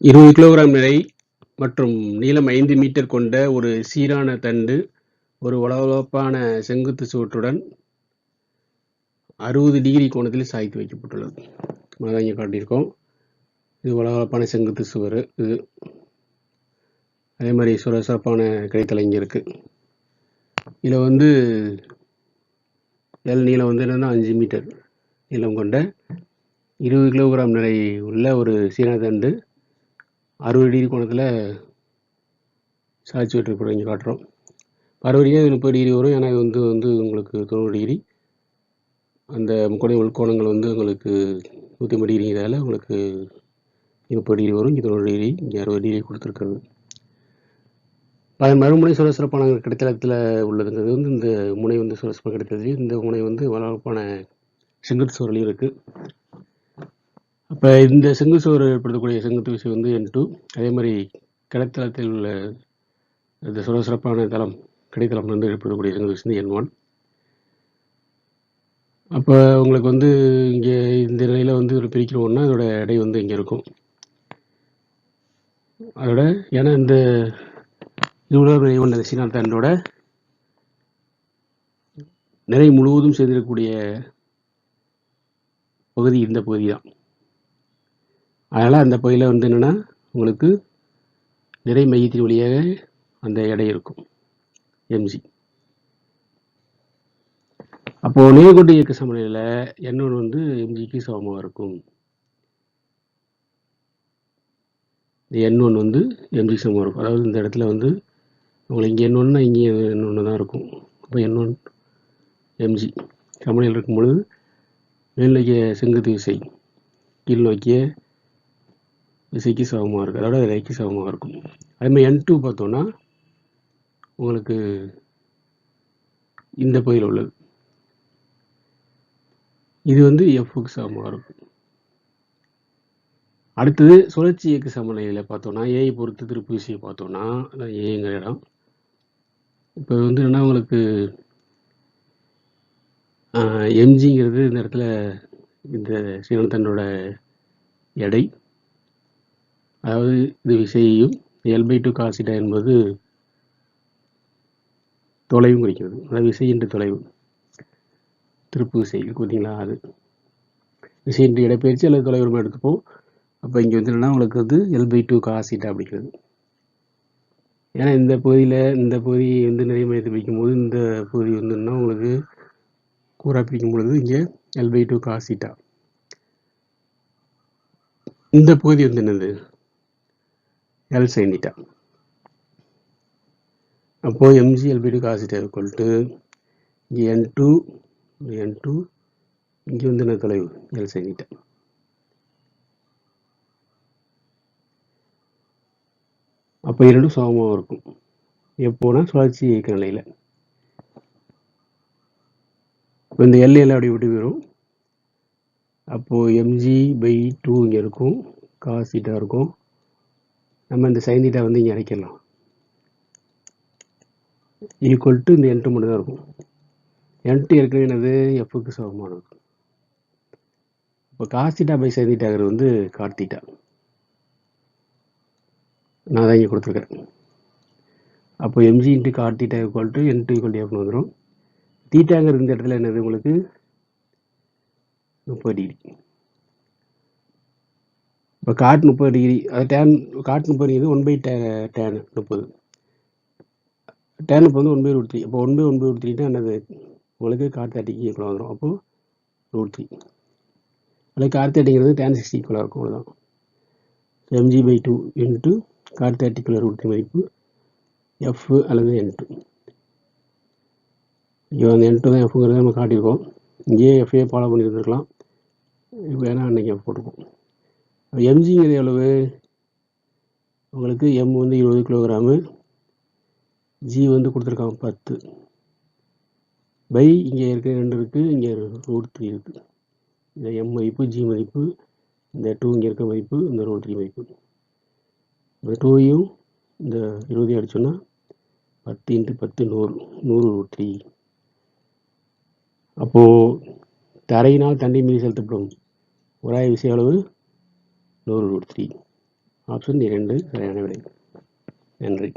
20 kilogram நிறை மற்றும் நீளம் 5 மீட்டர் கொண்ட ஒரு சீரான தண்டு ஒரு வளவளப்பான செங்குத்து சுவற்றுடன் 60 டிகிரி கோணத்தில் சாய்த்து வைக்கப்பட்டுள்ளது. அதான் இங்கே காட்டியிருக்கோம். இது வளவளப்பான செங்குத்து சுவர். இது அதே மாதிரி சுரசப்பான கிடைத்தலை இங்கே இருக்கு. இதில் வந்து நீளம் வந்து என்னன்னா 5 மீட்டர் நீளம் கொண்ட 20 கிலோகிராம் நிறை உள்ள ஒரு சீரான தண்டு 60 டிகிரி கோணத்தில் சாய்ச்சி வெட்டிருப்போம் இங்கே காட்டுறோம். 60 டிகிரி 30 டிகிரி வரும். ஏன்னா இது வந்து உங்களுக்கு 90 டிகிரி. அந்த முக்கோண உள்கோணங்கள் வந்து உங்களுக்கு 180 டிகிரிங்கிறதால உங்களுக்கு 30 டிகிரி வரும். இங்கே 90 டிகிரி, இங்கே 60 டிகிரி கொடுத்துருக்குறது. அதன் மறுமுனை சுரசுரப்பான கிடைத்தளத்தில் உள்ளதுங்கிறது வந்து இந்த முனை வந்து சுரசுரப்பான கிடைத்தது. இந்த முனை வந்து வளவளப்பான செங்குத்து சுவர்லையும் இருக்கு. அப்போ இந்த செங்குத்து சுவர் ஏற்படுத்தக்கூடிய செங்குத்து விசை வந்து N2. அதே மாதிரி கிடைத்தளத்தில் உள்ள இந்த சுரசுரப்பான தளம் கிடைத்தளம் வந்து ஏற்படக்கூடிய செங்குத்து விசை வந்து N1. அப்போ உங்களுக்கு வந்து இங்கே இந்த நிலையில் வந்து ஒரு பிரிக்கிறோம்னா அதோட எடை வந்து இங்கே இருக்கும். அதோட ஏன்னா இந்த நிலை கொண்ட சீரான தண்டோட நிறை முழுவதும் செய்திருக்கக்கூடிய பகுதி இந்த பகுதி தான். அதனால் அந்த பகுதியில் வந்து என்னென்னா உங்களுக்கு நிறை மையத்தின் வழியாக அந்த எடை இருக்கும் mg. அப்போது நேர்கோட்டு இயக்க சமநிலையில் N1 வந்து mgக்கு சமமாக இருக்கும். N1 வந்து mg சமமாக இருக்கும். அதாவது இந்த இடத்துல வந்து உங்களுக்கு இங்கே N1னா இங்கே N1 தான் இருக்கும். அப்போ N1 mg சமநிலையில் இருக்கும் பொழுது மேல் நோக்கிய செங்குத்து விசை கீழ் நோக்கிய விசைக்கு சமமாக இருக்கும். அதோட விலைக்கு சமமாக இருக்கும். அதேமாதிரி N2 பார்த்தோன்னா உங்களுக்கு இந்த பகுதியில் உள்ளது. இது வந்து Fக்கு சமமாக இருக்கும். அடுத்தது சுழற்சி இயக்க சமநிலையில் பார்த்தோன்னா ஏஐ பொறுத்து திருப்பு விசையை பார்த்தோன்னா அதான் ஏங்கிற இடம். இப்போ வந்து என்ன உங்களுக்கு mgங்கிறது இந்த இடத்துல இந்த சீரான தண்டோட எடை, அதாவது இது விசையையும் L/2 cos θ என்பது தொலைவும் குறிக்கிறது. அதாவது விசை என்று தொலைவு திருப்பு விசை பார்த்தீங்களா, அது விசை என்று இடப்பெயர்ச்சி அல்லது தொலைவு எடுத்துப்போம். அப்போ இங்கே வந்து என்னன்னா உங்களுக்கு வந்து L/2 cos θ அப்படிங்கிறது. ஏன்னா இந்த பகுதி வந்து நிறைய மையத்தை பிடிக்கும் போது இந்த பகுதி வந்து என்ன உங்களுக்கு கூறா பிடிக்கும் பொழுது இங்கே L/2 cos θ. இந்த பகுதி வந்து என்னது L sin θ. அப்போ mg L/2 cos θ equal to இங்கே N2 இங்கே வந்து என்ன தொலைவு L sin θ. அப்போ இரண்டும் சமமாக இருக்கும் எப்போனா சுழற்சி இயக்க நிலையில். இப்போ இந்த எல் அப்படி விட்டு போயிடும். அப்போது mg/2 இங்கே இருக்கும், cos θ இருக்கும். நம்ம இந்த sin θ வந்து இங்கே அழைக்கலாம். ஈக்குவல் டு இந்த N2 மட்டும் தான் இருக்கும். N2 ஏற்கனவே என்னது Fக்கு சமமானது. இப்போ cos θ sin θங்கிறது வந்து cot θ. நான் தான் இங்கே கொடுத்துருக்கேன். அப்போ mg × cot θ equal to N2 equal to Fன்னு வந்துடும். தீட்டாங்கிறது இந்த இடத்துல என்னது உங்களுக்கு 30 டிகிரி. இப்போ காட் 30 டிகிரி, அது tan cot 30 degree 1/tan 30. Tan இப்போ வந்து 1/√3. அப்போ 1/√3 என்னது உங்களுக்கு காட் 30க்கு ஈக்குவலாக வந்துடும். அப்போது √3. அதில் காட் 30ங்கிறது tan 60 ஈக்குவலாக இருக்கும். அவ்வளோதான். mg/2 இன்ட்டு காட் 30க்குள்ள √3 மதிப்பு F அல்லது N2. இங்கே வந்து N2 தான் Fங்கிறத நம்ம காட்டியிருக்கோம். இங்கேயே F ஃபாலோ பண்ணியிருந்துருக்கலாம். வேணால் அன்றைக்கி F போட்டுருக்கோம். mgங்கிறது எவ்வளவு உங்களுக்கு m வந்து 20 கிலோகிராமு, g வந்து கொடுத்துருக்காங்க 10 பை இங்கே இருக்க 2 இருக்குது, இங்கே √3 இருக்குது. இந்த m மதிப்பு, g மதிப்பு, இந்த 2 இங்கே இருக்க மதிப்பு, இந்த √3 மதிப்பு. இந்த 2யும் இந்த 20 அடிச்சோன்னா 10 × 10 100 √3. அப்போது தரையினால் தண்டை மீது செலுத்தப்படும் உராய்வு விசை அளவு 100 √3. ஆப்ஷன் 2 சரியான விடை. நன்றி.